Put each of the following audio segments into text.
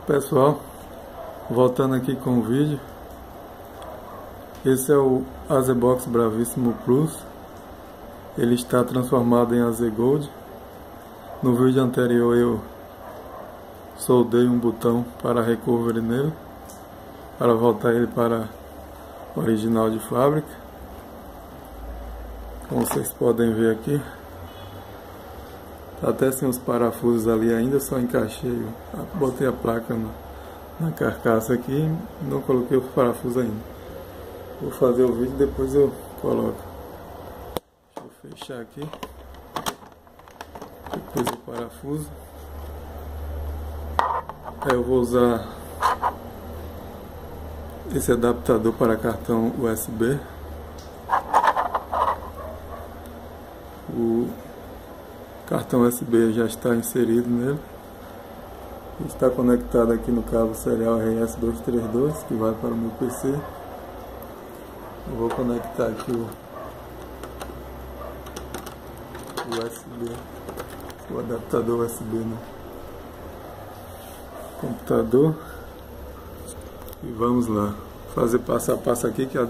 Pessoal, voltando aqui com o vídeo, esse é o AZBox Bravissimo Plus. Ele está transformado em AZ Gold. No vídeo anterior eu soldei um botão para recovery nele, para voltar ele para o original de fábrica. Como vocês podem ver aqui, até sem os parafusos ali ainda, só encaixei, botei a placa na carcaça aqui e não coloquei os parafusos ainda. Vou fazer o vídeo e depois eu coloco. Deixa eu fechar aqui, depois o parafuso. Aí eu vou usar esse adaptador para cartão USB. O cartão USB já está inserido nele. Está conectado aqui no cabo serial RS232 que vai para o meu PC. Eu vou conectar aqui o USB, o adaptador USB no computador. E vamos lá fazer passo a passo aqui, que é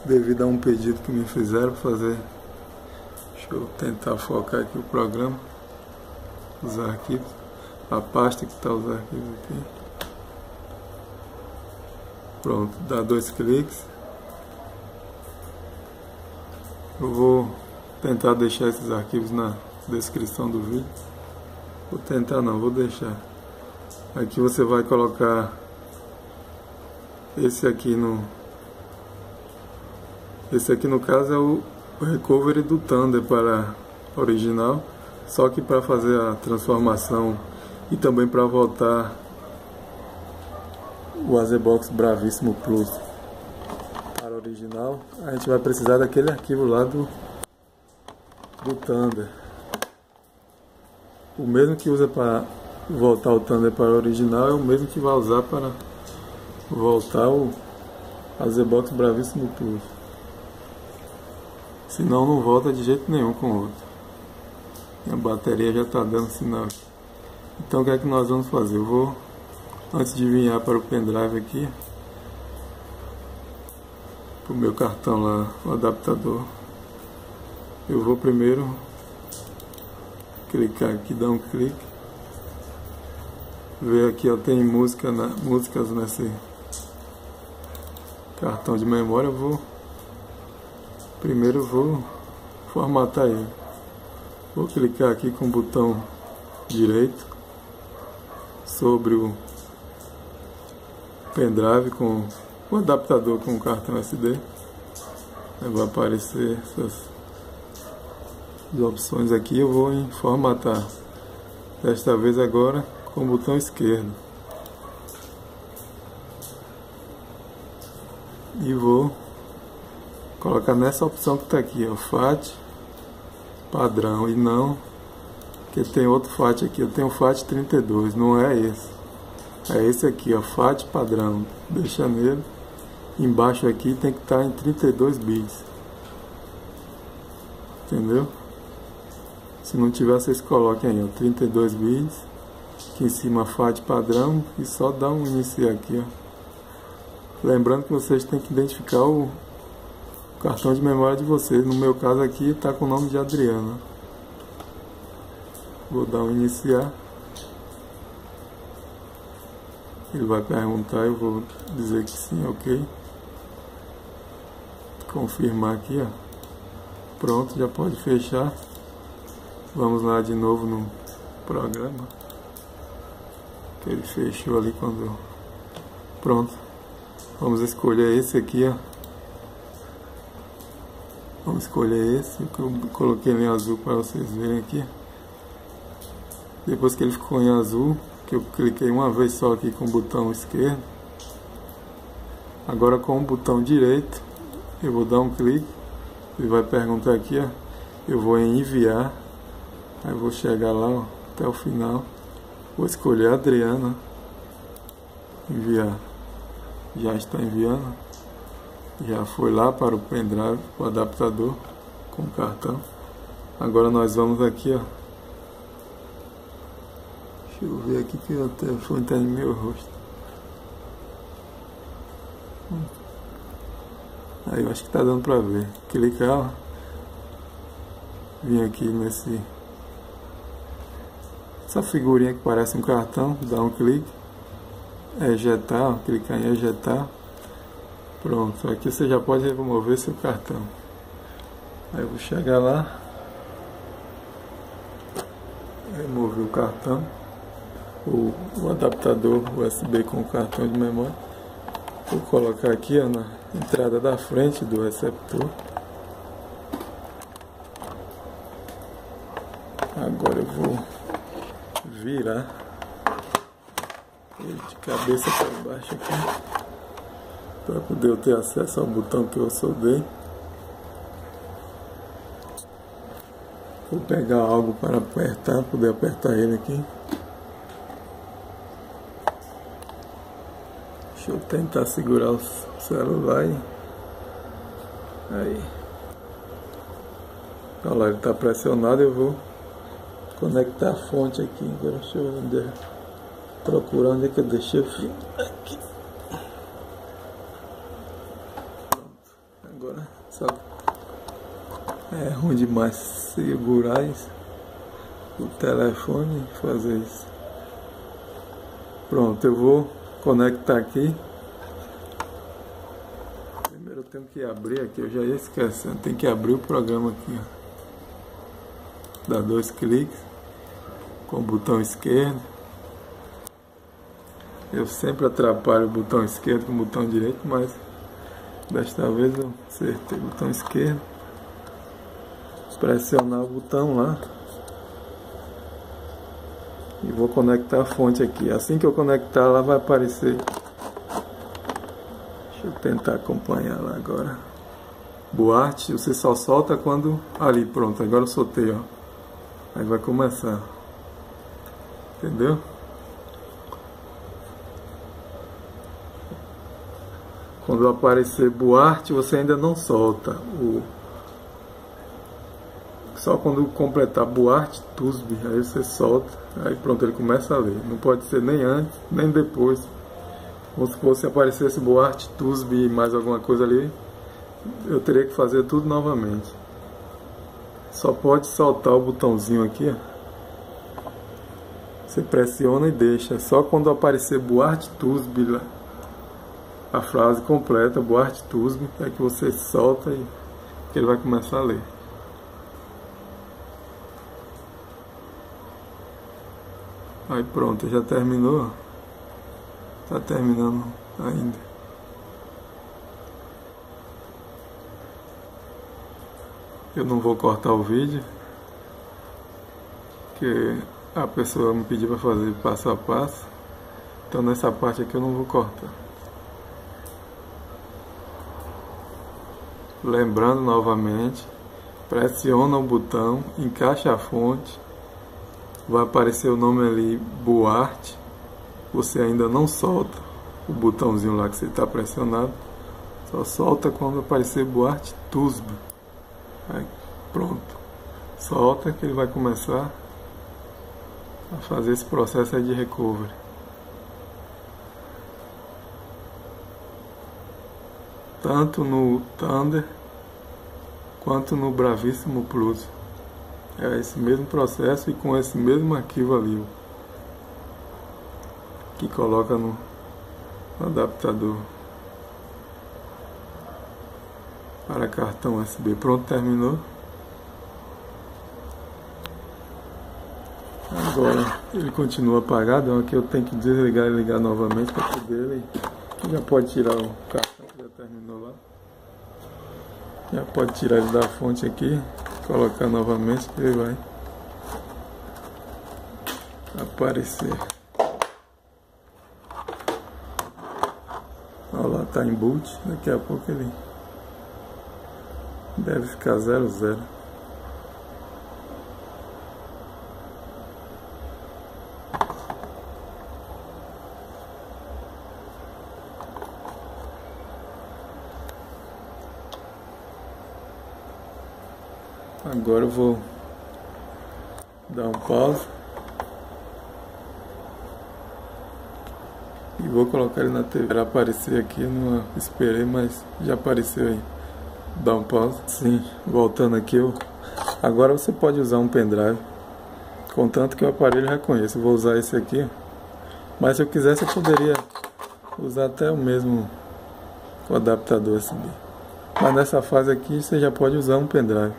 devido a um pedido que me fizeram fazer. Deixa eu tentar focar aqui o programa, os arquivos, a pasta que está os arquivos aqui. Pronto, dá 2 cliques. Eu vou tentar deixar esses arquivos na descrição do vídeo. Vou tentar não, vou deixar. Aqui você vai colocar esse aqui no caso é o recovery do Thunder para original, só que para fazer a transformação e também para voltar o AZBox Bravissimo Plus para original, a gente vai precisar daquele arquivo lá do Thunder. O mesmo que usa para voltar o Thunder para o original é o mesmo que vai usar para voltar o AZBox Bravissimo Plus. Senão não volta de jeito nenhum com o outro. A bateria já está dando sinal. Então o que é que nós vamos fazer? Eu vou, antes de vinhar para o pendrive aqui, para o meu cartão lá, o adaptador, eu vou primeiro clicar aqui, dar um clique, ver aqui, ó, tem músicas nesse cartão de memória. Primeiro eu vou formatar ele. Vou clicar aqui com o botão direito sobre o pendrive com o adaptador com o cartão SD. Aí vai aparecer essas opções aqui. Eu vou em formatar. Desta vez agora com o botão esquerdo. E vou colocar nessa opção que está aqui, o FAT padrão, e não, que tem outro FAT aqui, eu tenho o FAT 32, não é esse, é esse aqui, ó, FAT padrão. Deixa nele, embaixo aqui tem que estar em 32 bits, entendeu? Se não tiver, vocês coloquem aí, ó, 32 bits, aqui em cima FAT padrão, e só dá um iniciar aqui, ó. Lembrando que vocês têm que identificar o cartão de memória de vocês. No meu caso aqui está com o nome de Adriana. Vou dar um iniciar. Ele vai perguntar, eu vou dizer que sim, ok. Confirmar aqui, ó. Pronto, já pode fechar. Vamos lá de novo no programa. Que ele fechou ali quando... Pronto. Vamos escolher esse aqui, ó. Vamos escolher esse, que eu coloquei ele em azul para vocês verem aqui. Depois que ele ficou em azul, que eu cliquei uma vez só aqui com o botão esquerdo. Agora com o botão direito, eu vou dar um clique. Ele vai perguntar aqui, ó. Eu vou em enviar. Aí eu vou chegar lá, ó, até o final. Vou escolher Adriana. Enviar. Já está enviando. Já foi lá para o pendrive, o adaptador com o cartão. Agora nós vamos aqui, ó. Deixa Deixa eu ver aqui que o telefone está em meu rosto. Aí eu acho que tá dando pra ver. Clicar, ó. Vim aqui essa figurinha que parece um cartão, dá um clique. Ejetar, ó, clicar em ejetar. Pronto, aqui você já pode remover seu cartão. Aí eu vou chegar lá, remover o cartão, o adaptador USB com o cartão de memória. Vou colocar aqui, ó, na entrada da frente do receptor. Agora eu vou virar ele de cabeça para baixo aqui, para poder eu ter acesso ao botão que eu soldei. Vou pegar algo para apertar, poder apertar ele aqui. Deixa eu tentar segurar o celular aí. Olha lá, ele está pressionado. Eu vou conectar a fonte aqui. Agora deixa eu ver, procurar onde é que eu deixei o fio. Aqui. Pronto. Agora só é ruim demais segurar isso, o telefone e fazer isso. Pronto, eu vou conectar aqui. Primeiro eu tenho que abrir aqui, eu já ia esquecendo. Tem que abrir o programa aqui, ó. Dá 2 cliques com o botão esquerdo. Eu sempre atrapalho o botão esquerdo com o botão direito, mas desta vez eu acertei o botão esquerdo. Pressionar o botão lá e vou conectar a fonte aqui. Assim que eu conectar, ela vai aparecer. Deixa eu tentar acompanhar lá agora. Boate, você só solta quando... Ali, pronto, agora eu soltei, ó. Aí vai começar. Entendeu? Quando aparecer Boate, você ainda não solta. Só quando completar Boate Tusby, aí você solta. Aí pronto, ele começa a ler. Não pode ser nem antes, nem depois. Ou se fosse aparecesse Boate Tusby e mais alguma coisa ali, eu teria que fazer tudo novamente. Só pode soltar o botãozinho aqui, ó. Você pressiona e deixa. Só quando aparecer Boate Tusby lá, a frase completa, Boate Tusby, é que você solta e ele vai começar a ler. Aí pronto, já terminou. Tá terminando ainda. Eu não vou cortar o vídeo, porque a pessoa me pediu para fazer passo a passo. Então nessa parte aqui eu não vou cortar. Lembrando novamente, pressiona o botão, encaixa a fonte, vai aparecer o nome ali, Boate. Você ainda não solta o botãozinho lá que você está pressionado, só solta quando aparecer Boate Tusby. Aí, pronto, solta que ele vai começar a fazer esse processo aí de recovery. Tanto no Thunder quanto no Bravissimo Plus. É esse mesmo processo e com esse mesmo arquivo ali, ó, que coloca no adaptador para cartão USB. Pronto, terminou. Agora ele continua apagado. Aqui eu tenho que desligar e ligar novamente para poder ele. Já pode tirar o cartão que já terminou lá. Já pode tirar ele da fonte aqui, colocar novamente que ele vai aparecer. Olha lá, tá em boot. Daqui a pouco ele deve ficar 00. Agora eu vou dar um pause e vou colocar ele na TV. Para aparecer aqui, não esperei, mas já apareceu aí. Dá um pause. Sim, voltando aqui, agora você pode usar um pendrive, contanto que o aparelho reconheça. Vou usar esse aqui, mas se eu quisesse eu poderia usar até o mesmo o adaptador USB. Mas nessa fase aqui você já pode usar um pendrive.